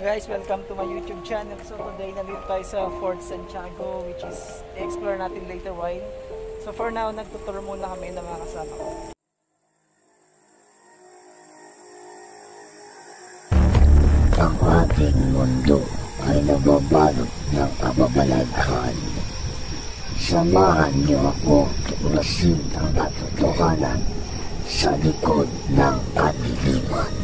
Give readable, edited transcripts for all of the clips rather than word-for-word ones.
guys, welcome to my YouTube channel. So today nandito tayo sa Fort Santiago, which is explore natin later while. So for now, nagtuturo muna kami ng mga kasama ko. Ang ating mundo ay nababalot ng kababalaghan. Samahan niyo ako tuklasin ang katotohanan sa likod ng kadiliman.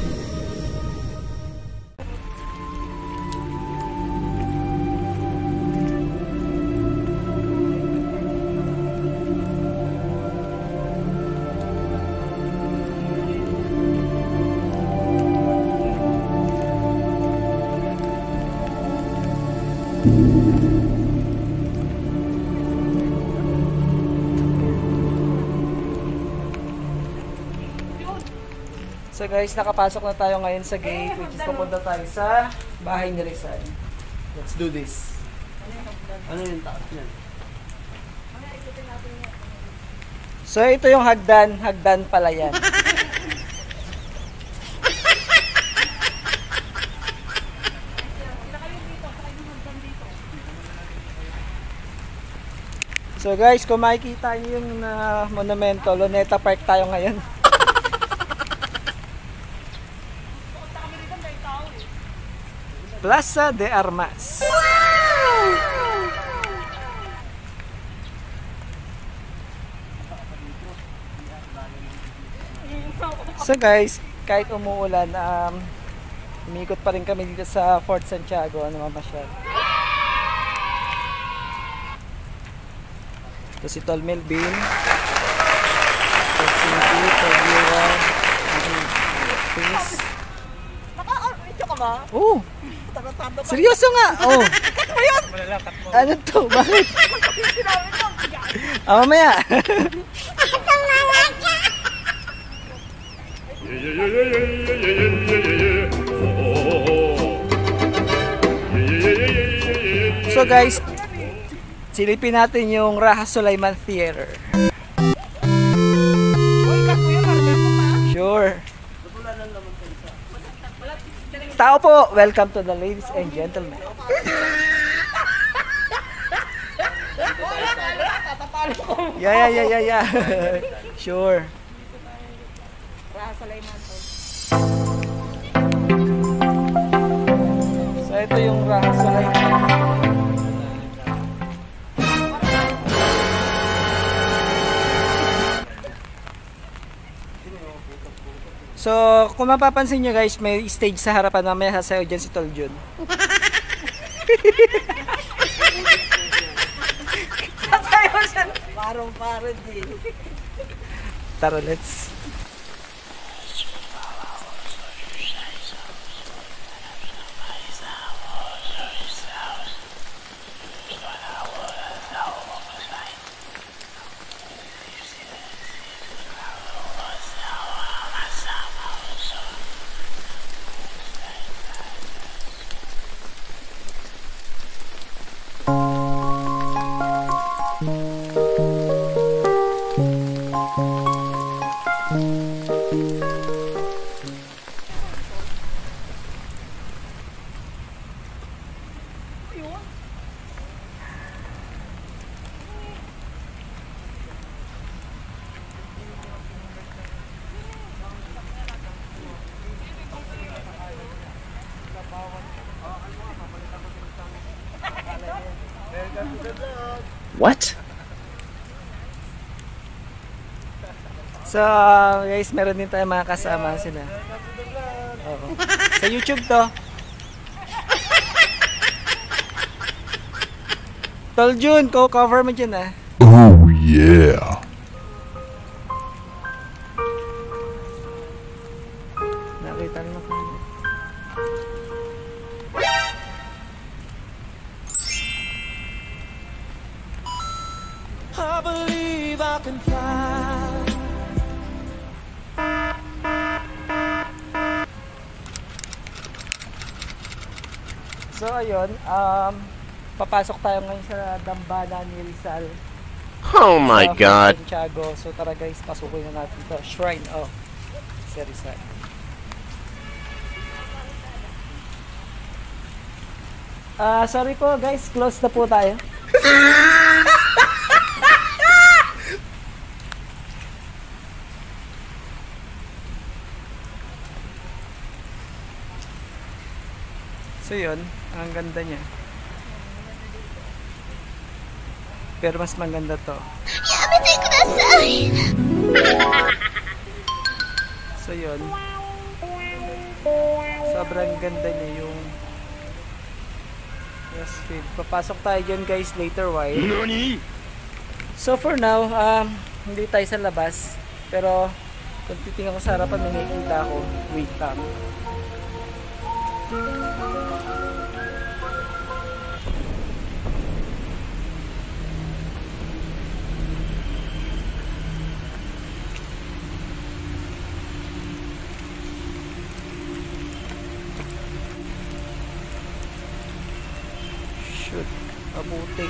So guys, nakapasok na tayo ngayon sa gate, which is papunta tayo sa bahay ni Rizal. Let's do this. Ano yung taas niyan? So ito yung hagdan pala yan. So guys, kung makikita niyo yung monumento, Luneta Park tayo ngayon. Plaza de Armas. So guys, kahit umuulan, umikot pa rin kami dito sa Fort Santiago, mamasyal. Ito si Tol Melvin. Ito si Tolvira. Face. Oh. Seryoso nga. Oh. Ano to? Bakit? Mamaya. So guys, silipin natin yung Raha Sulaiman Theater. Sure. Tao po, welcome to the ladies and gentlemen. Yeah. Sure. So ito yung Raha Sulaiman. So, kung mapapansin nyo guys, may stage sa harapan, mamaya sasayaw dyan si Tol Jun. Sasayaw siya. Parang din. Tara, let's. What? So guys, meron din tayong mga kasama sila. Oo. Sa YouTube to. Tol Jun, cover mo dyan ah. Oh yeah. Nakita mo ka. I believe I can fly. So ayun, papasok tayo ngayon sa dambana ni Rizal. Oh my God. Santiago. So tara guys, pasukin na natin to. Shrine of si Rizal. Sorry po guys, close na po tayo. So yun, ang ganda niya. Pero mas maganda to. So yun. Sobrang ganda niya yung yes, feed. Papasok tayo dyan guys later while. So for now, hindi tayo sa labas. Pero kung titingnan ko sa harapan, may nakikita ako. Wait lang. Shoot, abutik.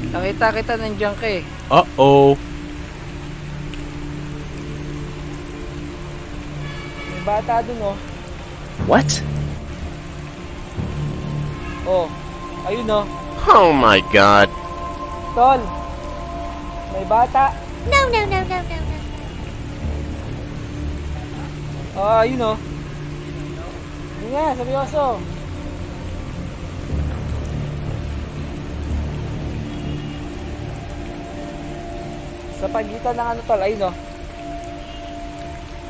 Nakita kita nandiyan ka eh. Uh-oh. May bata dun oh. What? Oh, ayun oh. Oh my god. Tol, may bata. No, no, no, no, no, no. Oh, ayun oh. Hindi nga, seryoso. Sa pagitan ng ano tol, ayun oh.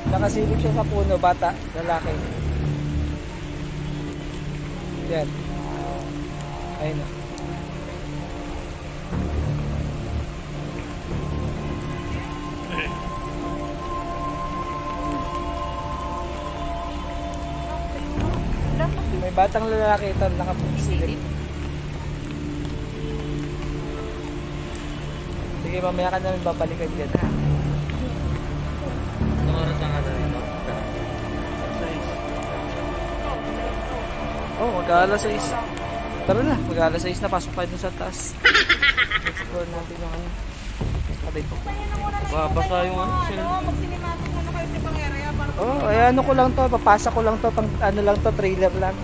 Nakasilip siya sa puno, bata, lalaki. Yan. Ayun oh. May batang lalaki ito, nakasilip. Sige, mamaya ka namin babalikan dyan ha. Oh, mag-aalas 6. Tara na, mag-aalas 6 na, pasok tayo dun sa taas. Explore natin yung ano. Abay po. Babasa yung ano. Oh, ay ano ko lang to, papasa ko lang to, pang ano lang to, trailer lang.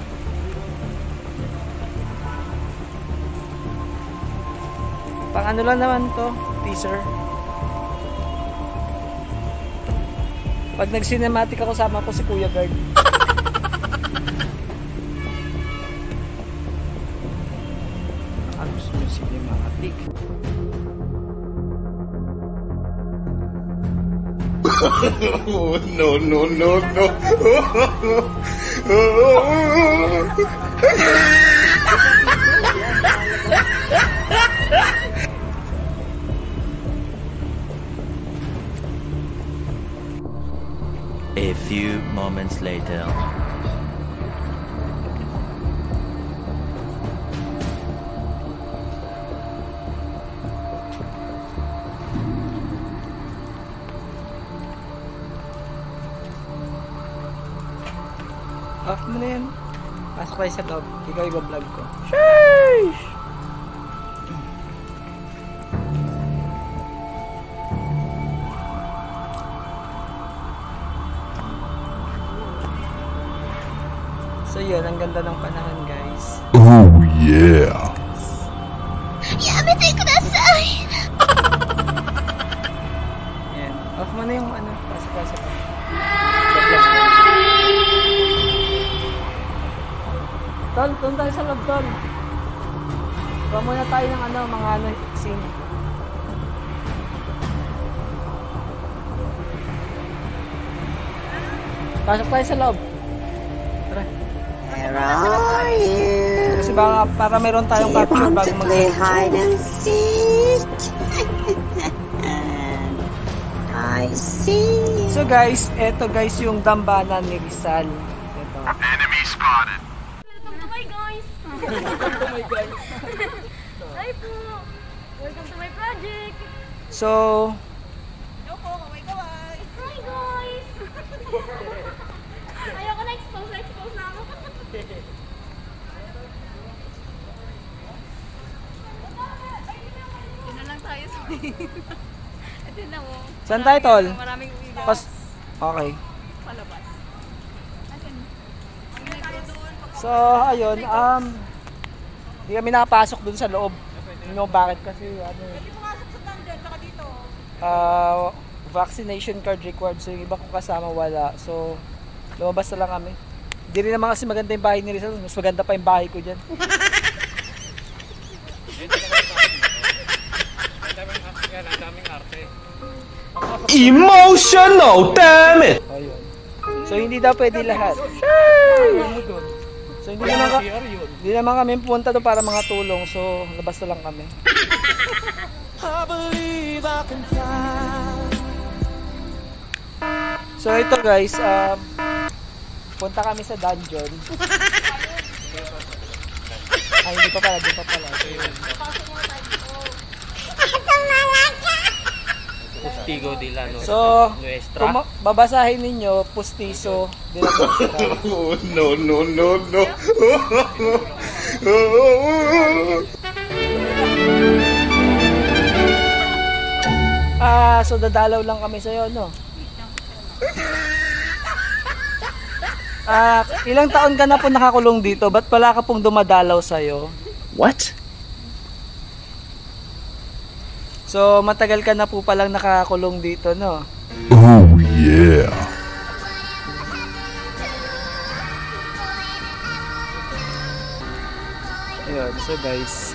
Pang ano lang naman to, teaser. Pag nag-cinematic ako, sama ko si Kuya Guard. Ano gusto mo cinematic? Oh, no, no, no, no. A few moments later. Off mo na yan. Pasok tayo sa loob. Ikaw i-vlog ko. Sheesh! So yun, ang ganda ng panahon guys. Oh yeah. Yamete kudasai! Yan. Off mo na yung ano. Pasok. Tol, doon tayo sa loob, Tol. Kuha muna tayo ng ano, mga ano, scene. Pasok tayo sa loob. Tara. Where are you? Kasi baka para meron tayong Do you capture want bago to play hide and seek? I see. So guys, eto guys yung dambana ni Rizal. Eto. Enemy spotted. Welcome to my guys! Welcome to my guys. Hi po! Welcome to my project! So, Hi guys! Ayoko na expose na ako. Ito na lang tayo sa Ito na mo. saan tayo, Tol? Maraming video. Okay. So, ayun, hindi kami nakapasok dun sa loob. You know bakit? Kasi, vaccination card required. So, yung iba kong kasama wala. So, lumabas na lang kami. Hindi rin naman kasi maganda yung bahay ni Rizal. Mas maganda pa yung bahay ko dyan. Emotional, damn it! Ayun. So, hindi daw pwede lahat. So, hindi naman kami punta doon para mga tulong. So, labas na lang kami. I believe I can fly. So, ito guys, punta kami sa dungeon. Ay, hindi pa pala, hindi pa pala. Pustigo de la So, Nuestra. kung babasahin ninyo, Pustiso de la Nuestra. Oh, no, no, no, no. So dadalaw lang kami sa'yo, no? Ilang taon ka na po nakakulong dito? Ba't pala ka pong dumadalaw sa'yo? What? So, matagal ka na po palang nakakulong dito, no? Oh, yeah. Ayun, so guys,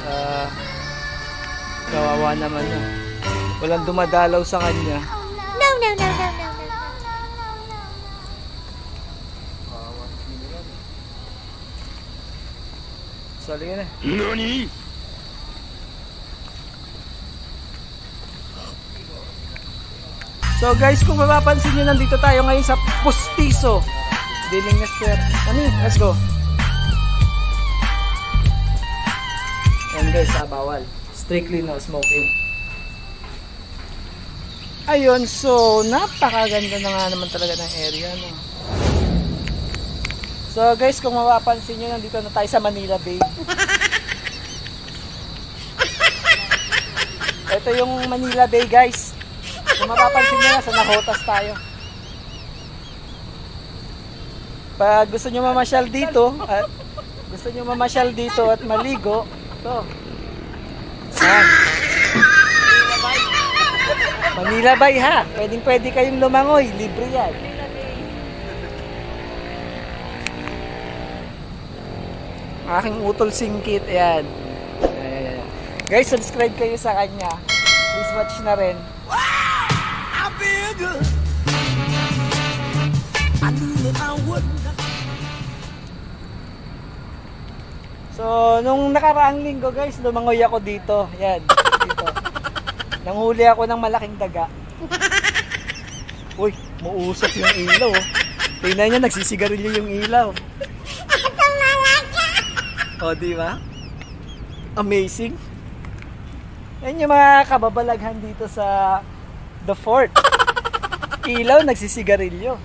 kawawa naman na. Walang dumadalaw sa kanya. No, no, no, no, no. So, halika na. Nani? So guys, kung mapapansin nyo, nandito tayo ngayon sa Pustiso de la Nuestra. Let's go. And guys, bawal. Strictly no smoking. Ayun, so napakaganda na nga naman talaga ng area, no? So guys, kung mapapansin nyo, nandito na tayo sa Manila Bay. Ito yung Manila Bay, guys. Kung mapapansin nyo na, sa Nahotas tayo. Pag gusto nyo mamasyal dito at maligo, ito. Manila Bay, ha? Pwede kayong lumangoy, libre yan. Aking utol singkit, ayan. Guys, subscribe kayo sa kanya. Please watch na rin. I feel good. I knew that I wouldn't. So, nung nakaraang linggo guys, lumangoy ako dito. Yan, dito. Nanghuli ako ng malaking daga. Uy, muusok yung ilaw. Tingnan nyo, nagsisigarilyo yung ilaw. O, di ba? Amazing. Yan yung mga kababalaghan dito sa The Fort. Ilaw, nagsisigarilyo.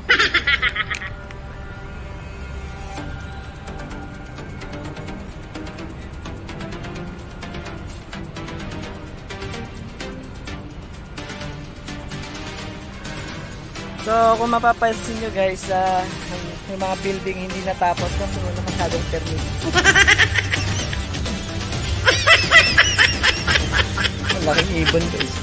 So, kung mapapansin nyo guys, yung mga building hindi natapos kasi wala masyadong permit. Malaking ibon guys.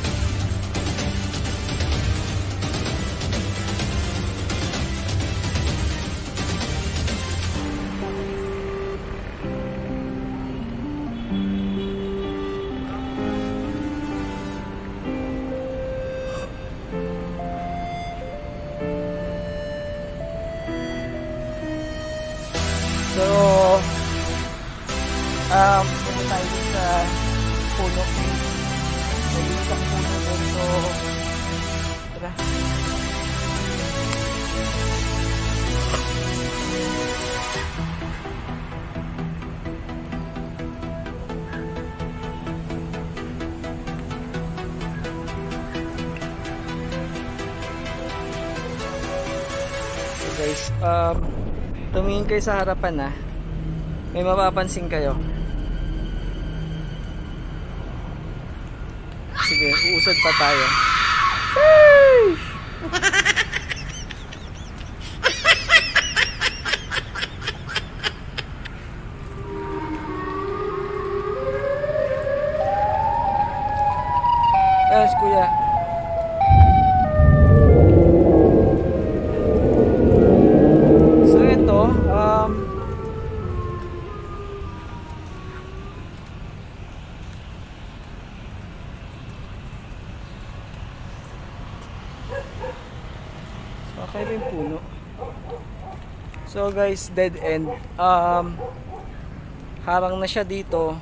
So, punta tayo dun sa puno. May isang puno dun. So, tara. So guys, tumingin kayo sa harapan, may mapapansin kayo. Sige, uusad pa tayo. So guys, dead end. Harang na siya dito.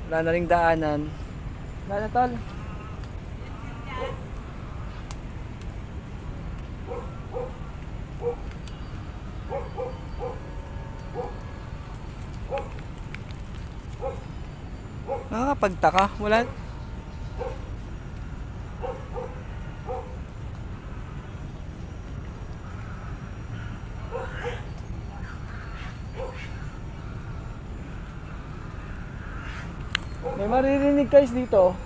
Wala na ring daanan. Wala na tol. Nakakapagtaka. Wala. May maririnig guys dito.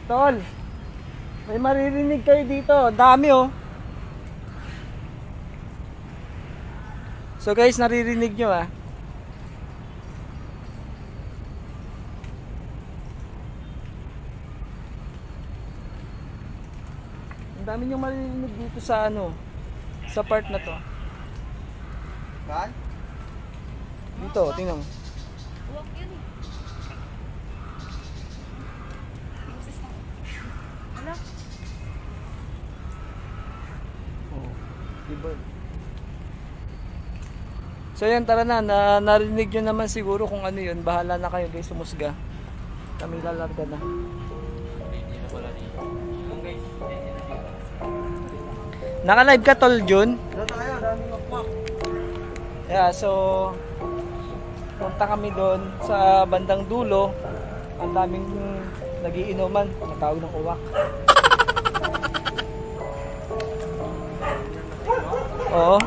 Tol. May maririnig kayo dito. Dami oh. So guys, naririnig nyo ah. Ang dami nyo maririnig dito sa ano, sa part na to. Saan? Dito, tingnan mo. Huwag yun. Ano? Oh, diba? So yan, tara na, narinig nyo naman siguro kung ano yun. Bahala na kayo guys, sumusga. Kami lalarga na. Naka-live ka tol, Jun? Yeah, so punta kami doon sa bandang dulo. Ang daming nagiinuman, natawag ng uwak. Oo.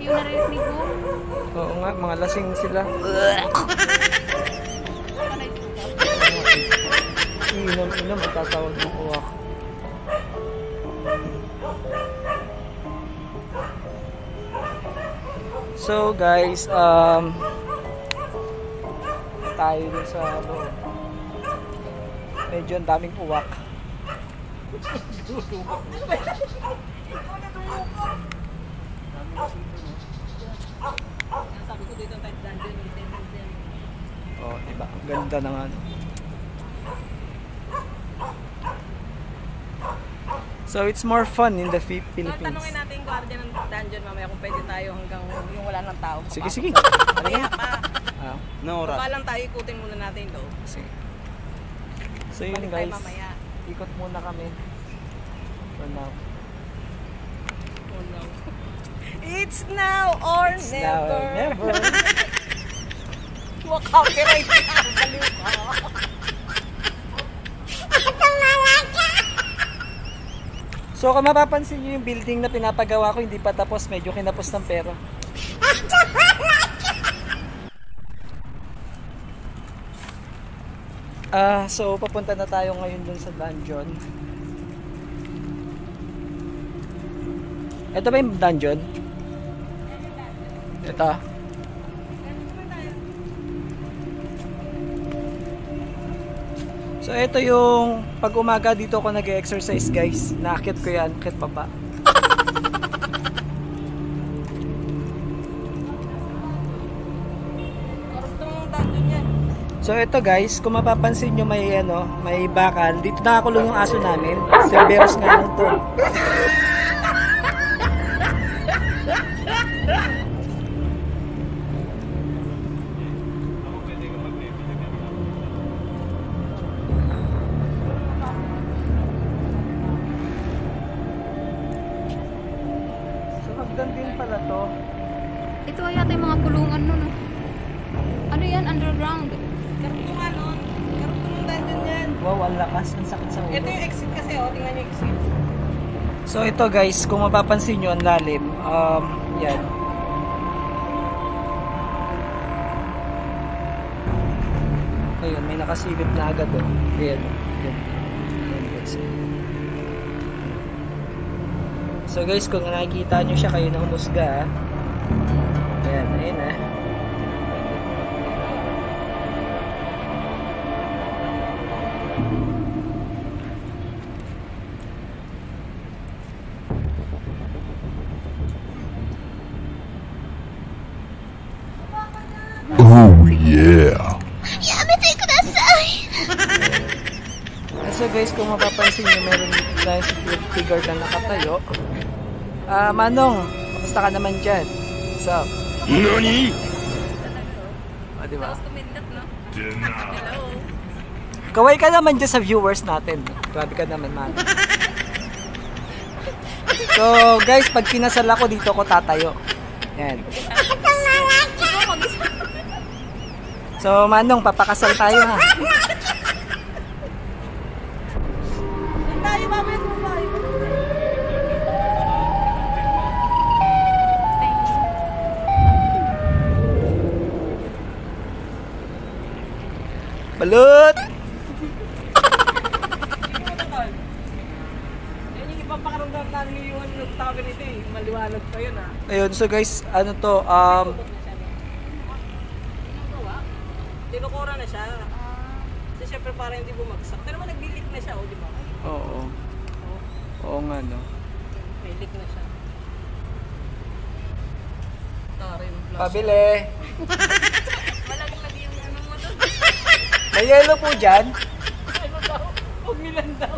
Yung narinig mo? Oo nga, mga lasing sila. Inom, matatawag ng uwak. So guys, tayo dun sa loob. Medyo ang daming uwak. Oh, diba? Ang ganda ng ano. So it's more fun in the Philippines. Tanungin natin yung guardian ng dungeon mamaya kung pwede tayo hanggang yung wala ng tao. Sige, sige. Mamaya pa. No oras. Baka lang tayo ikutin muna natin ito. Sige. So yun Balik tayo guys, mamaya. ikot muna kami. For now. Oh no. It's now or It's never. now or never. Copyright ka. Baliw ka. So kung mapapansin nyo yung building na pinapagawa ko, hindi pa tapos, medyo kinapos ng pera. So papunta na tayo ngayon dun sa dungeon. Ito ba yung dungeon? Ito. So ito yung pag umaga dito ako nag-exercise guys. Nakakit ko yan, akit pa pa. So ito guys, kung mapapansin nyo may ano, may bakal. Dito nakakulong yung aso namin. Cerberus nga lang to. So hagdan din pala to. Ito ay yata yung mga kulungan nun. Ano yan? Underground. Karutong ano? Karutong ng dungeon yan. Wow, ang lakas. Ang sakit sa ulo. Ito yung exit kasi oh. Tingnan nyo yung exit. So ito guys, kung mapapansin nyo ang lalim, yan. Ayun, may nakasilip na agad oh. Ayan. Ayan. Ayan guys. So guys, kung nakikita nyo siya, kayo na humusga ah. Ayan, ayan ah. So guys, kung mapapansin nyo, meron tayong security guard na nakatayo. Manong, kamusta ka naman dyan? What's up? NANI?! Diba? Tapos tumindot, no? Hello. Kaway ka naman dyan sa viewers natin. Grabe ka naman, man. So guys, pag kinasal ako, dito ko tatayo. Yan. So Manong, papakasal tayo ha. Tayo, mamaya tumayo. Balut! Yan yung ipapakaramdam namin yung nagtabi nito eh. Maliwanag pa yun ah. Ayun, so guys, ano to, Tinukura na siya. Kasi syempre para hindi bumagsak. Pero naman nag-leak na siya, di ba? oo. Oo nga, no. May leak na siya. Tari yung flash. Pabili! Walang lagi yung ano mo doon. May yellow po dyan. Ano daw? Huwag nilan daw.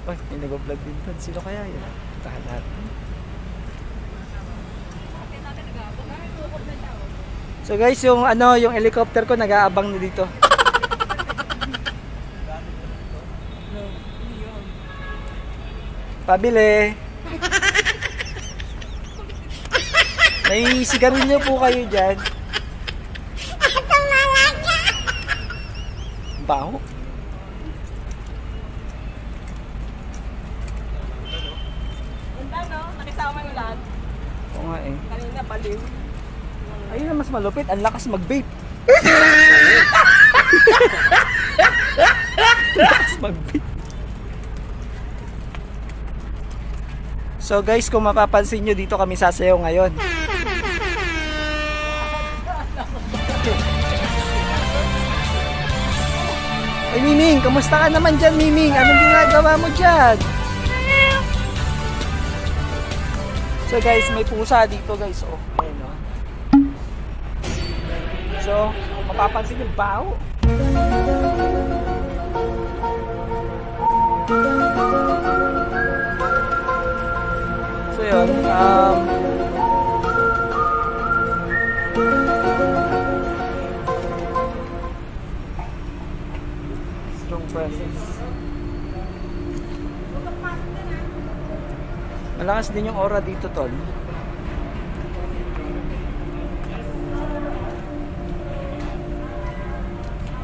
Ay, may nag-vlog din doon. Sino kaya yun? Tahan natin. So guys, yung ano, yung helicopter ko nag-aabang na dito. Pabili. May sigarilyo po kayo dyan. Baho. Ganda no? Nakisama yung lahat. Oo nga eh. Kanina baliw. Ayun na mas malupit, ang lakas mag-vape. Lakas mag-vape. So guys, kung mapapansin nyo, dito kami sasayaw ngayon. Ay Miming, kamusta ka naman dyan Miming? Anong ginagawa mo dyan? So guys, may pusa dito guys. Oh, ayun oh. So, kung mapapansin nyo, baho. So yun, strong presence. Malakas din yung aura dito, tol.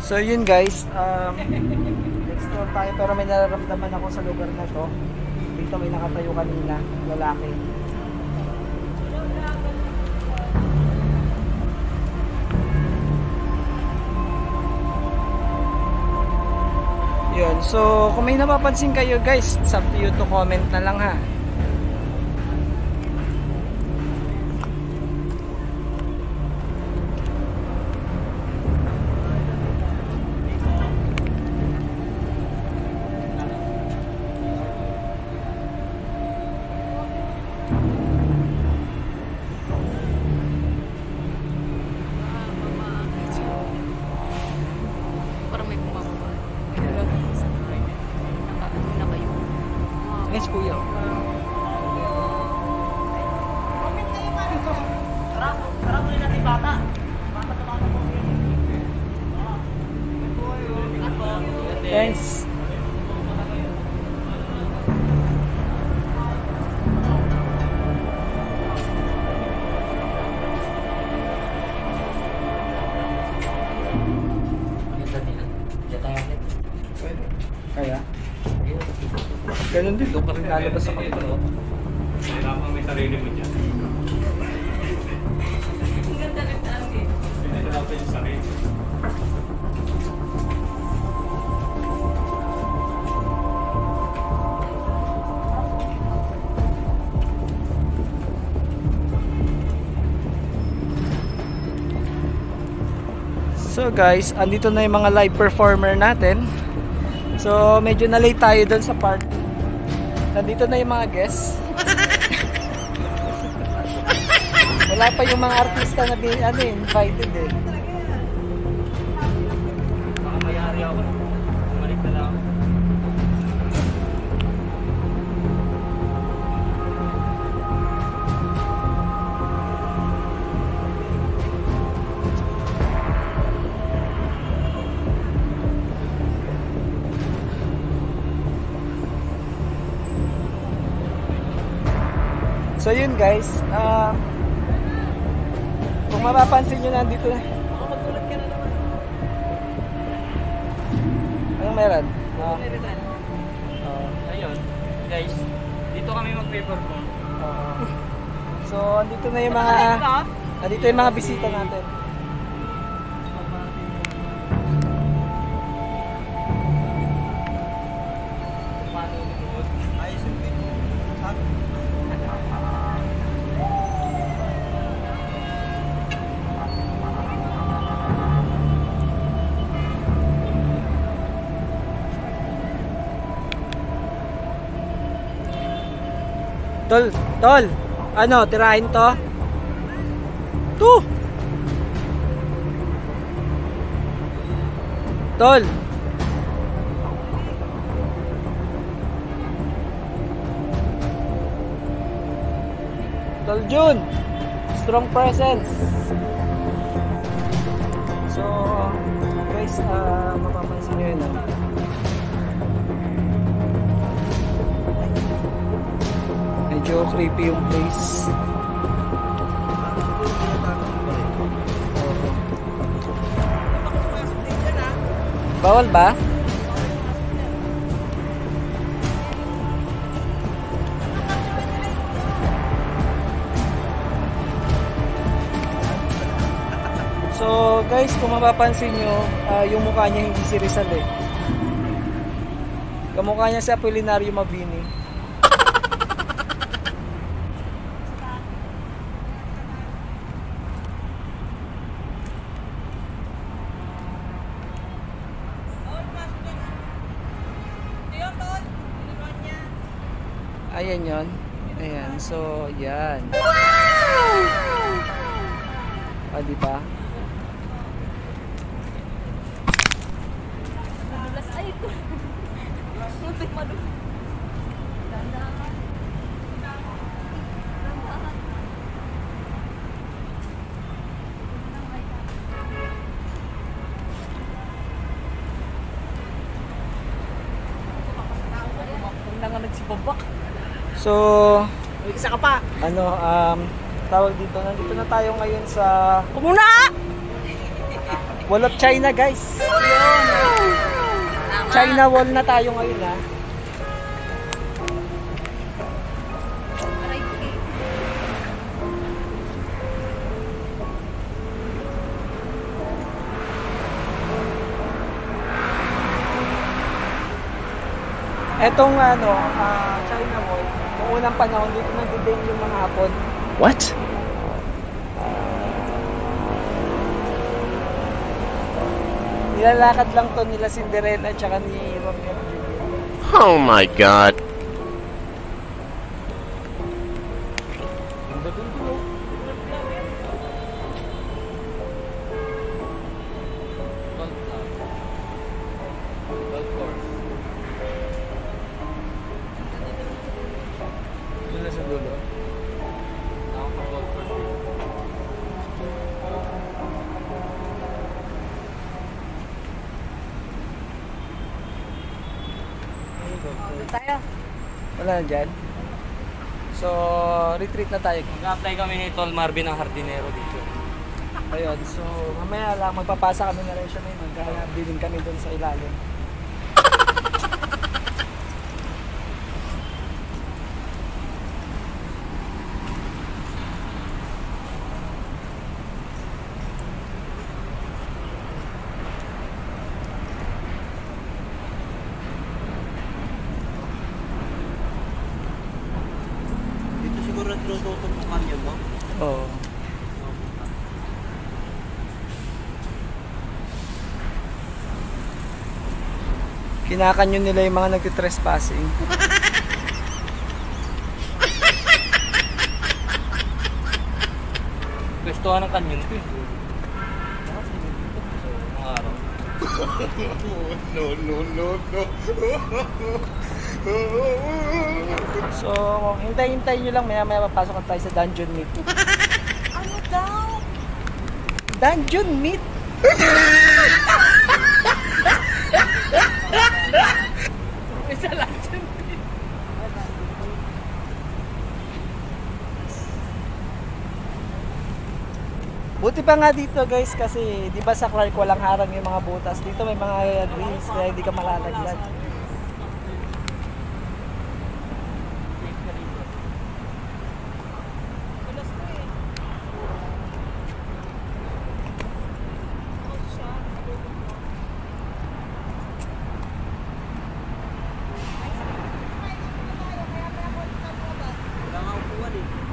So yun guys, next door tayo, pero may nararamdaman ako sa lugar na to. Dito may nakatayo kanina, lalaki. Yun, so kung may napapansin kayo guys, it's up to you to comment na lang ha. Parang may bumababa. Ano na kayo? Yes, kuya. Sarap ulit natin bata. Thanks. Kaya? Ganun din, doon ka rin lalabas sa kanila. Kailangan may sarili mo dyan. Ang ganda ng daan eh. Hindi na natin yung sarili. So guys, andito na yung mga live performer natin. So medyo na late tayo doon sa part. Nandito na yung mga guests. Wala pa yung mga artista na invited eh. Baka mayari ako. So yun guys, kung mapapansin nyo nandito na. Baka magulat ka na naman. Anong meron? Ayun, guys. Dito kami mag-perform. So andito na yung mga bisita natin. Tol, ano, tirahin to? Tol. Tol Jun, strong presence. So, guys, mapapansin nyo yun, medyo creepy yung place. Bawal ba? So guys, kung mapapansin nyo, yung mukha niya hindi si Rizal eh. Kamukha niya si Apolinario Mabini. Ayan yun. Ayan. So, yan. Wow! Diba? Madulas ay ito. Muntik madulas. Dandahan. Huwag na nga nagsibabak. So, Isa ka pa. ano, tawag dito. Nandito na tayo ngayon sa Kumuna! Wall of China, guys. China Wall na tayo ngayon, ha. Aray, Etong ano, China Wall, noong unang panahon, dito nag-date yung mga Hapon. What? Nilalakad lang to nila Cinderella at saka ni Romeo at Juliet. Oh my god. Doon na sa dulo. Tayo. Wala na dyan. So, retreat na tayo. Mag-apply kami ni Tol Marvin ng hardinero dito. Ayun, so mamaya lang magpapasa kami ng resume, maghahanap din kami doon sa ilalim. Dito siguro nagtututukan yun, no? Oo. Kinakanyon nila yung mga nagtitrespassing. Pwestuhan ng kanyon ko eh. Mga araw. No. So, hintay-hintayin nyo lang, maya-maya papasok tayo sa Dungeon Meat. Ano daw? Dungeon Meat? Isa lang dyan. Buti pa nga dito guys kasi di ba sa Clark walang harang yung mga butas. Dito may mga grills kaya hindi ka malalaglag. Wala nga upuan eh.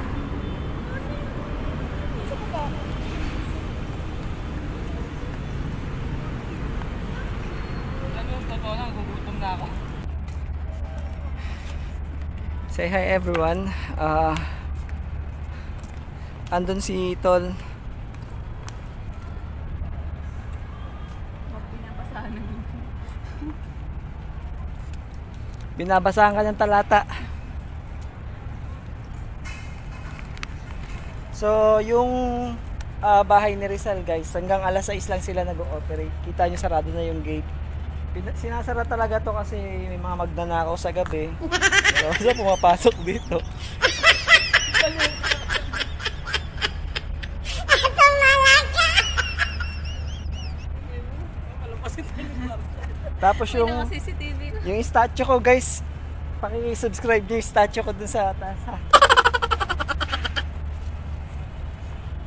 Totoo lang, gugutom na ako. Say hi everyone. Andun si Tol. Binabasahan ka ng talata. So, yung bahay ni Rizal guys, hanggang alas 6 lang sila nag-ooperate. Kita nyo sarado na yung gate. Sinasara talaga to kasi may mga magnanakaw sa gabi. Pero so, pumapasok dito. Tapos yung statue ko guys, paki-subscribe nyo yung statue ko dun sa taas ha.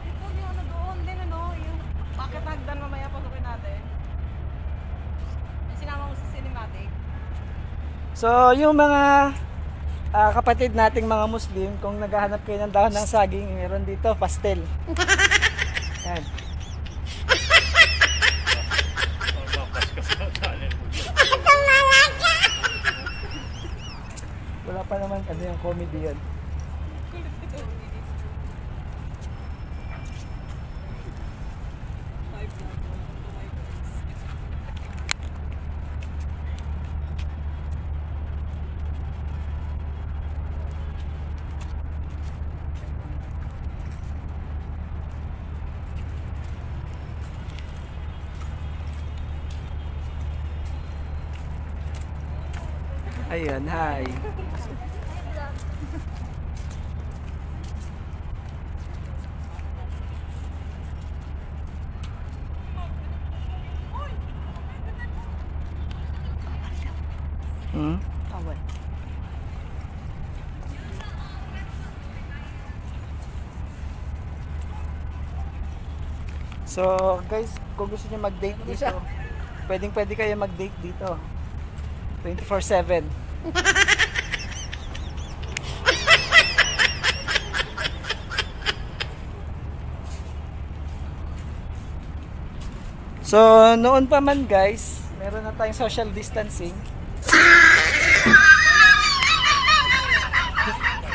Ito yung ano doon din ano, yung bakit hagdan mamaya pasukin natin. Yung sinama mo sa cinematic. So yung mga kapatid nating mga Muslim, kung naghahanap kayo ng dahon ng saging, meron dito, pastel. Yan. Wala pa naman ano yung comedy yun. Ayun, hi. So guys, kung gusto niyo mag-date dito, pwede kayo mag-date dito. 24/7. So, noon pa man guys, meron na tayong social distancing.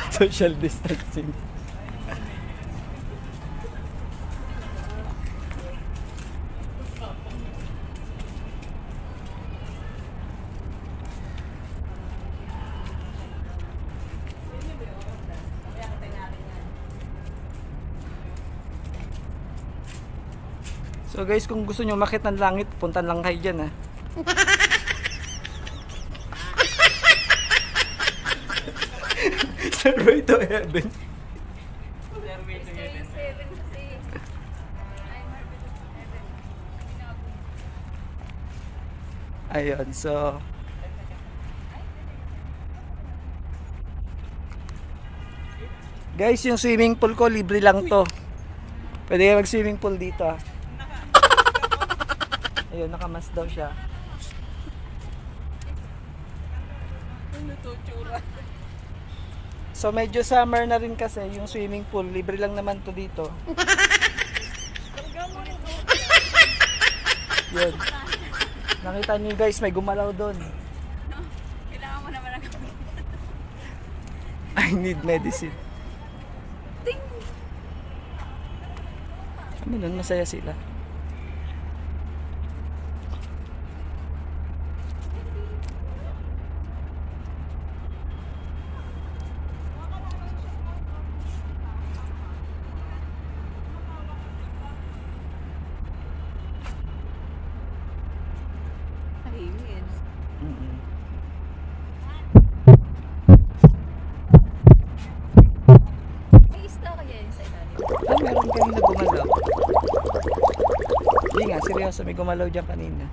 Social distancing. So guys, kung gusto nyo makita ng langit, punta lang kayo dyan ha. Stairway to heaven. Stairway to heaven. Ayun, so guys, yung swimming pool ko libre lang to. Pwede kayo mag swimming pool dito ha. Ayun, nakamas daw siya. So medyo summer na rin kasi yung swimming pool, libre lang naman to dito. Yun. Nakita niyo guys, may gumalaw doon. Kailangan mo naman ako. I need medicine. Ano nun, masaya sila. May isda kaya yun sa ilalim? Ah, meron kami na gumalaw. kayo sa may gumalaw dyan kanina.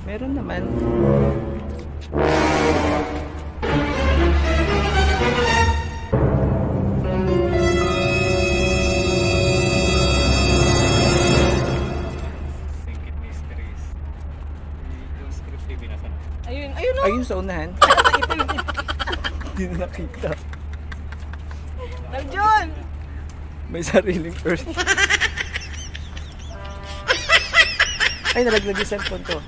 Meron naman. Singkit Mysteries. Yung script TV na sana. Ayun, ayun o. Ayun sa unahan. Hindi na nakita. Nandiyon. May sariling earth. Ay, nalaglag yung cellphone ko.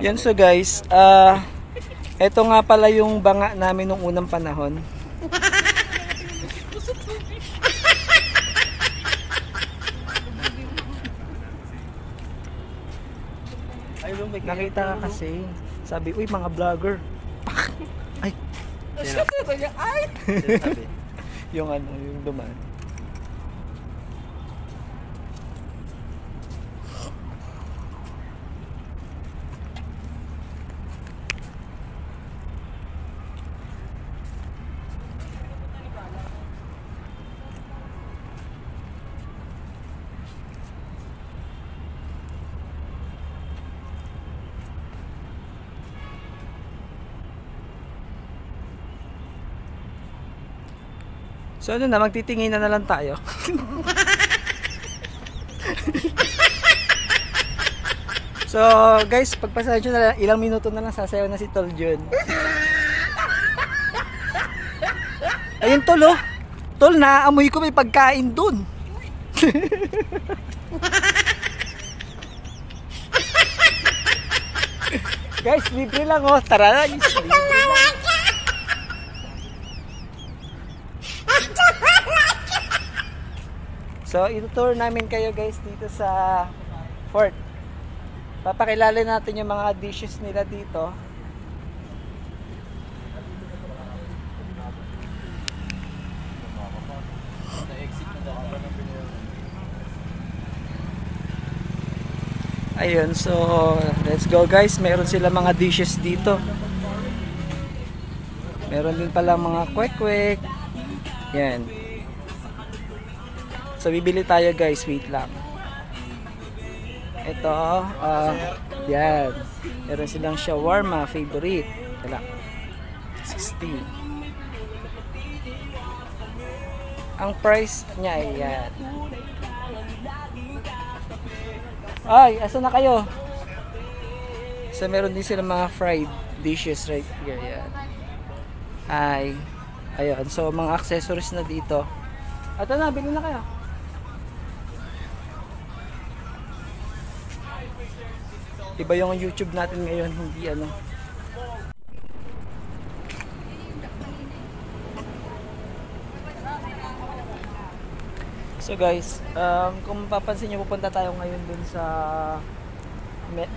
Yan, so guys, eto nga pala yung banga namin nung unang panahon. Nakita ka kasi, sabi, uy, mga vlogger. Ay, Ay! yung ano, yung dumaan. So ano na, magtitingin na lang tayo. So guys, pagpasensya na lang, ilang minuto na lang sasayaw na si Tol Jun. Ayun Tol oh. Tol, naaamoy ko may pagkain dun. Guys, libre lang oh. Tara na, guys. Libre lang. So, itutour namin kayo guys dito sa fort. Papakilala natin yung mga dishes nila dito. Ayun, so let's go guys. Meron sila mga dishes dito. Meron din pala mga kwek-kwek. Yan. So bibili tayo guys, wait lang. Ito, yan. Meron silang shawarma, favorite. Wala. 16. Ang price niya ay yan. Ay, asa na kayo? So meron din silang mga fried dishes right here, yan. Ay, ayun. So mga accessories na dito. At na, bili na kayo. Iba yung YouTube natin ngayon, hindi ano. So guys, kung mapapansin nyo, pupunta tayo ngayon dun sa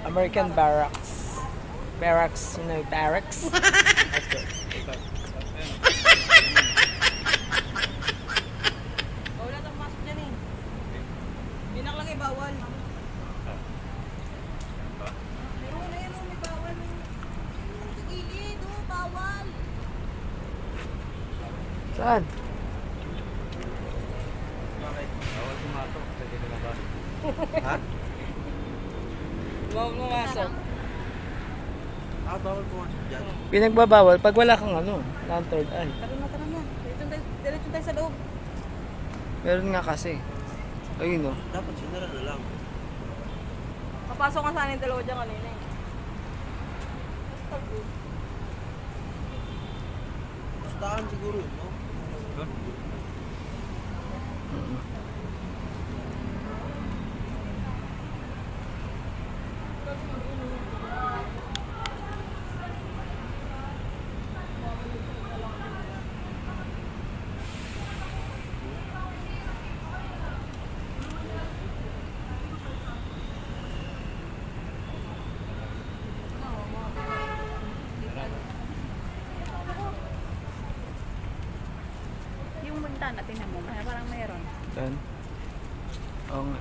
American Barracks. Barracks, you know, barracks. Let's go. Wala tayong masok dyan eh. Hindi nakalagay bawal. Meron na yan, may bawal. Sa gilid, bawal. Saan? Bawal pumasok. Pwede na labas. Ha? Bawal pumasok. Bawal pumasok dyan. Pinagbabawal pag wala kang ano, lantern. Ay, Tara na. Diretso tayo sa loob. meron nga kasi. Ayun oh. Dapat sinara na lang. Papasok ka sana yung dalawa dyan kanina eh. Pustahan siguro yun, no? Doon? Yung bintana, tingnan mo. Parang meron. Saan? Oo nga.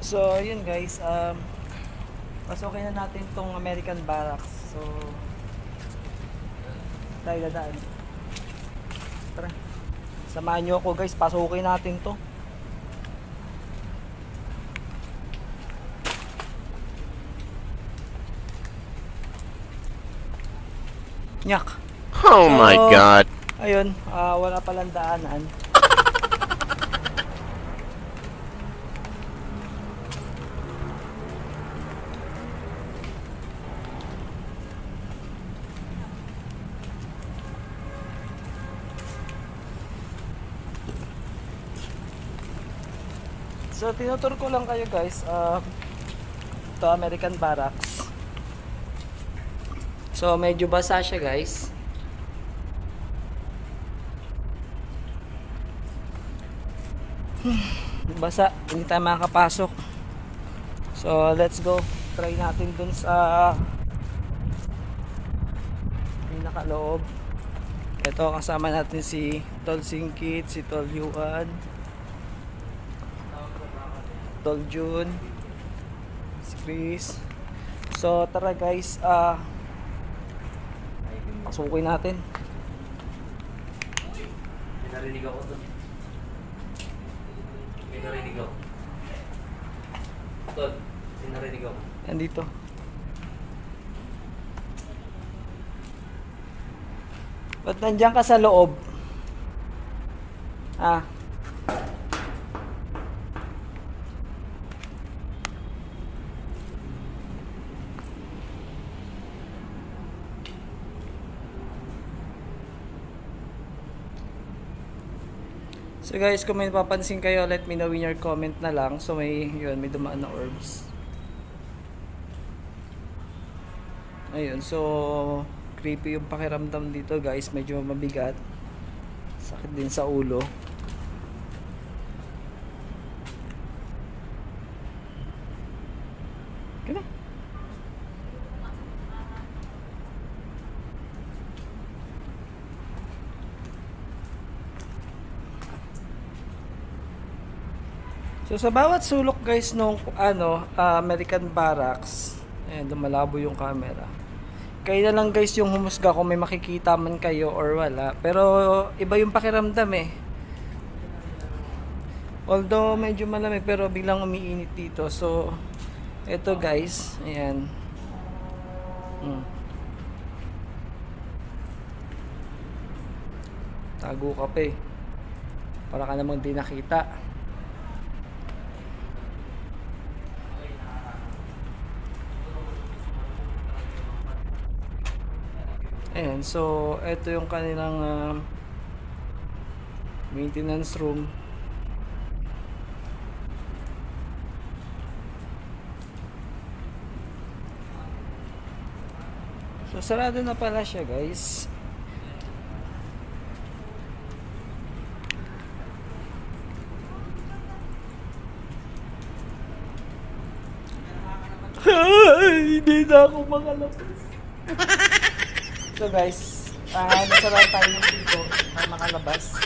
So, yun guys, pasukin na natin tong American Barracks. So, tayo dadaan. Tara. Samahan nyo ako guys, pasukin natin to. Nyak. Oh my So, god. Ayun, wala palang daanan. So, tinutur ko lang kayo guys, ito American Barracks. So, medyo basa siya guys. Basa, hindi tayo makakapasok. So, let's go. Try natin dun sa pinakaloob. Ito, kasama natin si Tol Singkit, si Tol Yuan, Tol Jun, si Chris. So, tara guys, pasukin natin. Narinig ako doon. May narinig ako. Tol, may narinig ako. Nandito. Ba't nandiyan ka sa loob? Ah. So guys, kung may napapansin kayo, let me know in your comment na lang. So may may dumaan na orbs. Ayun, so creepy yung pakiramdam dito guys, medyo mabigat. Sakit din sa ulo. Kaya. So sa bawat sulok guys nung American Barracks, ayan, malabo yung camera. Kayo na lang guys yung humusga kung may makikita man kayo or wala. Pero iba yung pakiramdam eh. Although medyo malamig pero biglang umiinit dito. So ito guys, ayan. Tago ka pa eh. Para ka namang di nakita. Ayan, so ito yung kanilang maintenance room. So sarado na pala siya guys. Hindi na ako makalabas. So guys, nasarap tayo yung dito para makalabas.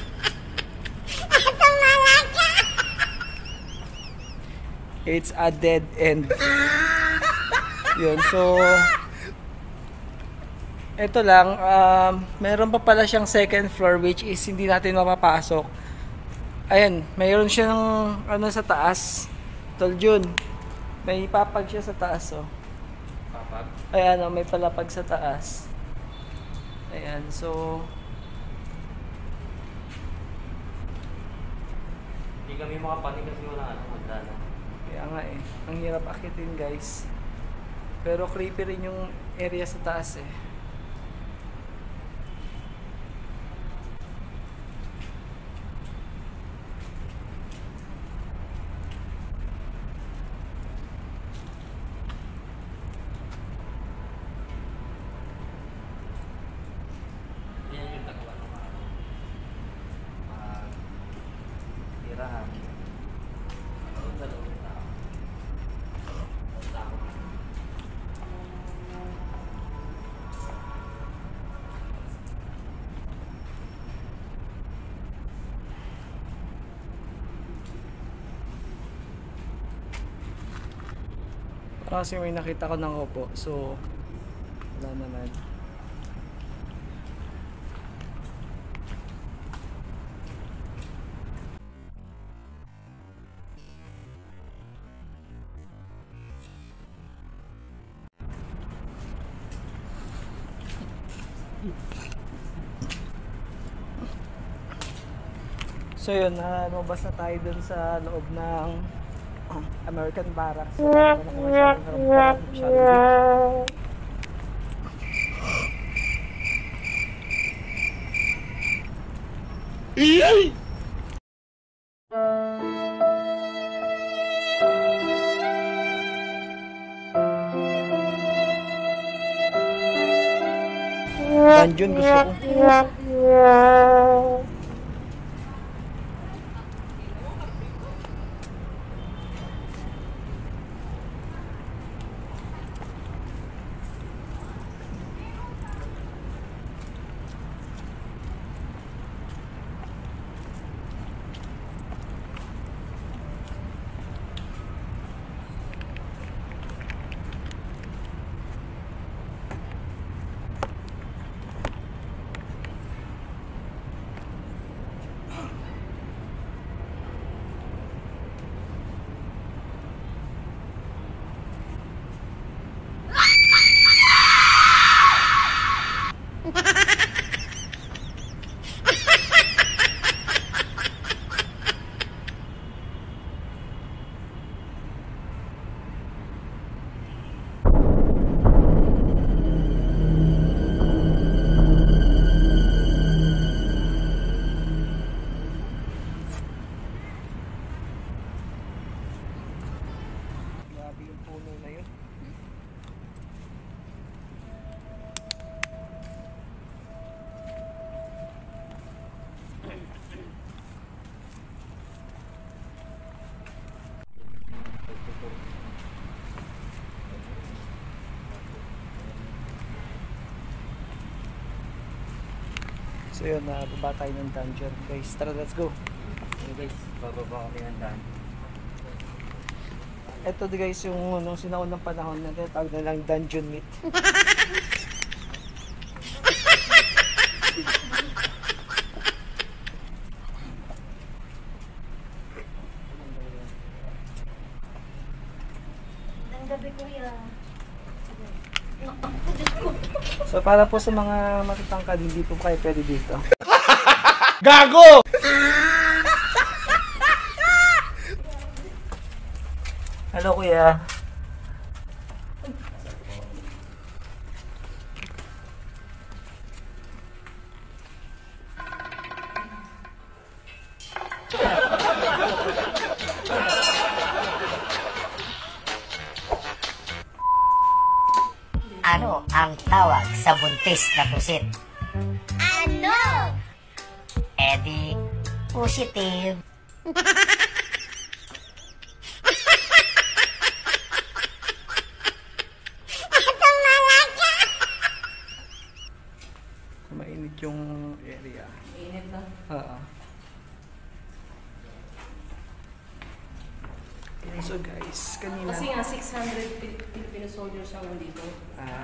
It's a dead end. Yun, so ito lang, meron pa pala siyang second floor which is hindi natin mapapasok. Ayan, mayroon siyang sa taas. Tol Jun, may papag siya sa taas oh. Papag? Ayan oh, may palapag sa taas. Ayan, so Hindi kami makapanig kasi wala magdala. kaya nga eh, ang hirap akitin guys. Pero creepy rin yung area sa taas eh. Para kasi may nakita ko ng opo. So, wala naman. So yun, lumabas na tayo dun sa loob ng American Barracks. So, ano naman masyadong dungeon gusto ko. Grabe yung puno na yun. So yun, baba tayo ng dungeon guys. Tara, let's go. Okay guys, bababa kami ng daan. Ito guys yung nung sinaunang panahon na tinatawag na lang dungeon meat. So para po sa mga matatangkad, hindi po kayo pwede dito. Gago! Hello kuya. Ano ang tawag sa buntis na pusit? Ano? Edi, positive. Mainit yung area. Init na. Oo. So guys, kanina. Kasi nga 600 Filipino soldiers ang nandito.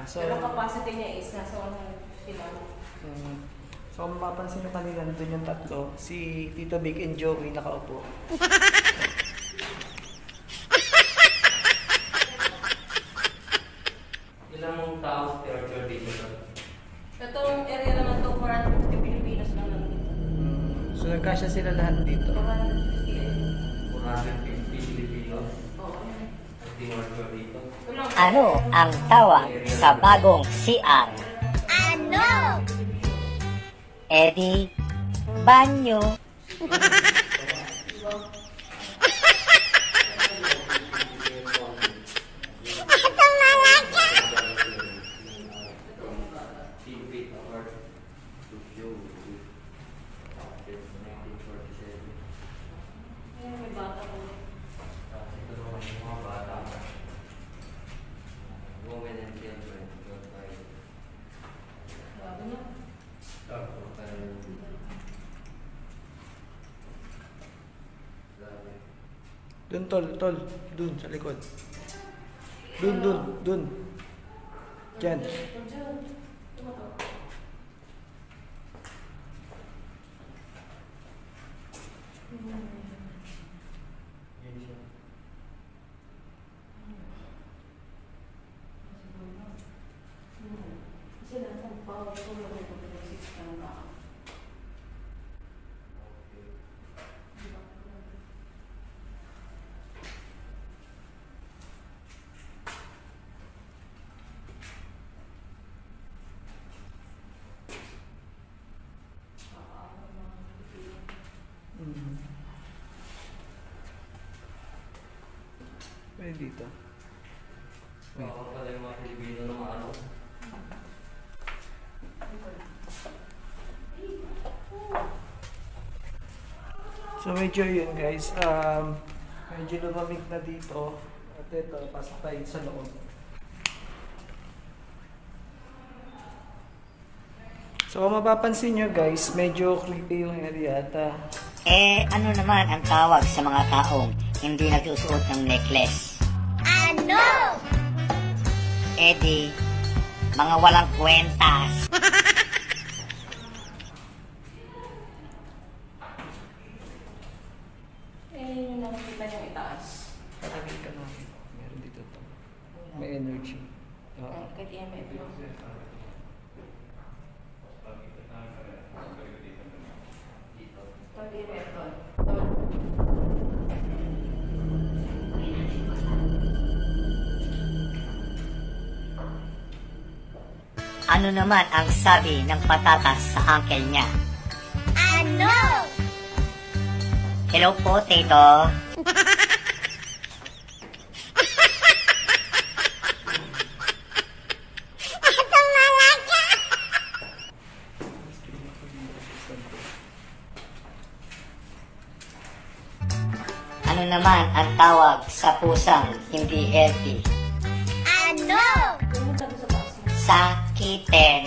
So, Pero capacity niya is nasa 150 lang. so kung mapapansin nyo kanina, nandun yung tatlo. Si Tito Big and Joey nakaupo. Ilang tao torture dito? Itong area naman to, 450 Pilipinas lang nandito. So nagkasya sila lahat dito. 450 eh. 450 Pilipino Oo. ang tinorture dito. Ano ang tawag sa bagong CR? Ano? Edi, banyo. TV award to show 1947. May bata ko. Tapos ito naman yung mga bata. Women and children. Bago na. Dun tol, dun sa likod. Dun. Diyan. Pwede dito. Pala yung mga Pilipino ng araw. So medyo yun guys, medyo lumamig na dito. At ito, pasok tayo sa loob. So kung mapapansin nyo guys, medyo creepy yung area at Ano naman ang tawag sa mga taong hindi nagsusuot ng necklace? Ano? Di, mga walang kwentas. Yung nakikita niyong itaas. patagin ka namin. Meron dito to. May energy. Oo. Kahit EMF mo. Pwede meron. Ano naman ang sabi ng patatas sa uncle niya? Ano? Hello po, Tito. Ano naman ang tawag sa pusang hindi healthy? Ano? Sakitin.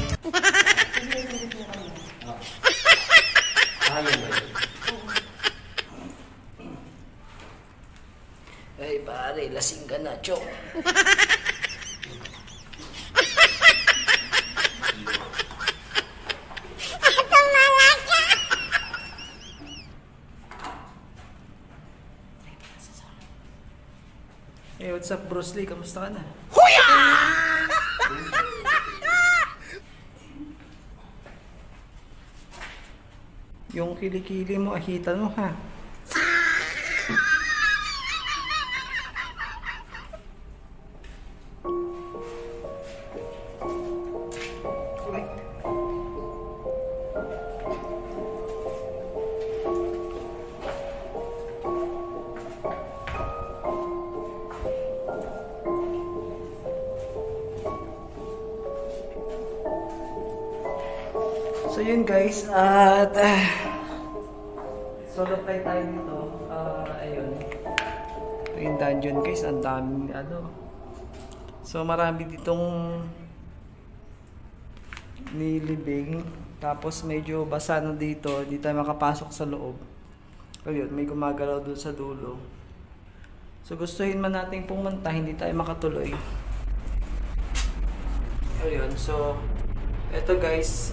Ay pare, lasing ka na, Chok. Hey, what's up, Bruce Lee? Kamusta ka na? Yung kilikili mo, ahitan mo ha. So yun guys, at solo play tayo dito. Ayun. Ito yung dungeon guys, ang daming ano. So marami ditong nilibing. Tapos medyo basa na dito, hindi tayo makapasok sa loob. Ayun, may gumagalaw dun sa dulo. So gustuhin man nating pumunta, hindi tayo makatuloy. Ayun, so eto guys,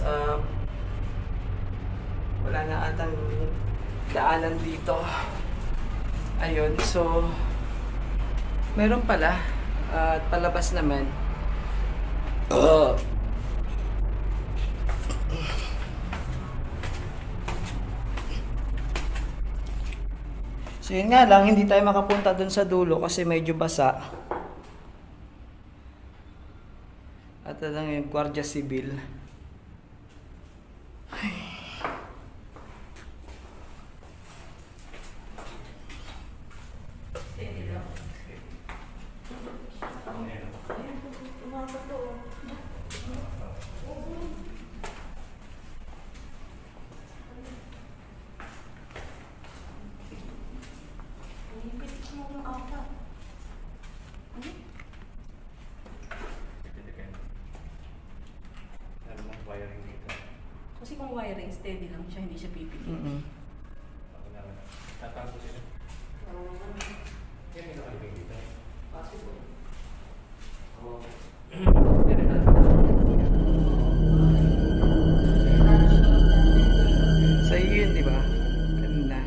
wala na atang daanan dito. Ayun, so meron pala at palabas naman. So yun nga lang, hindi tayo makapunta dun sa dulo kasi medyo basa. At lang yung Guardia Civil. Kasi kung wiring, steady lang siya, hindi siya pipigil. Possible. Sa iyo yun, di ba? Kanina.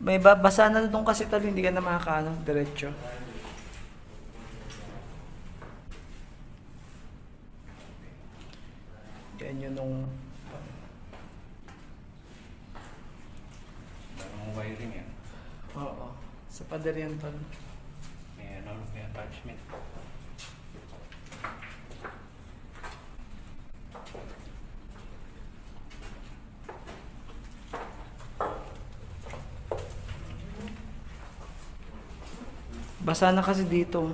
May basa na doon kasi talo, hindi ka na makakaano, diretso. Yan yun nung... Parang wiring yan. Oo, sa pader yan tol. May ano, may attachment. Basa na kasi dito.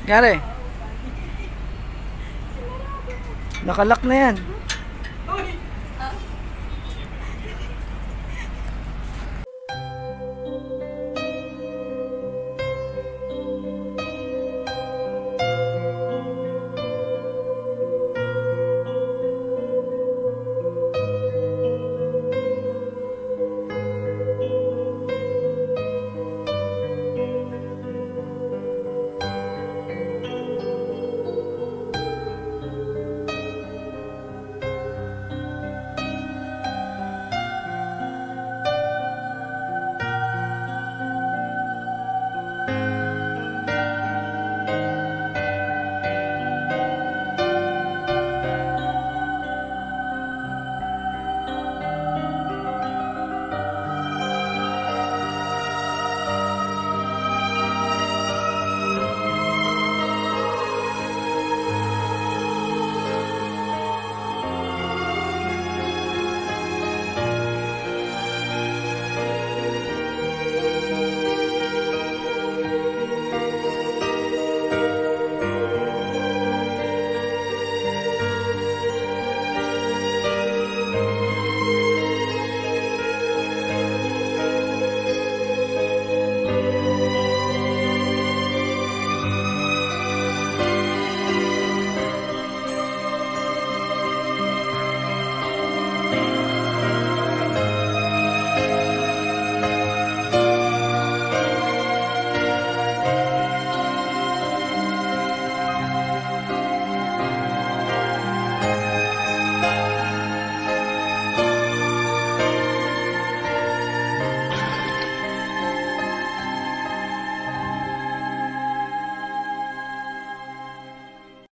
Gare. Nakalak na yan.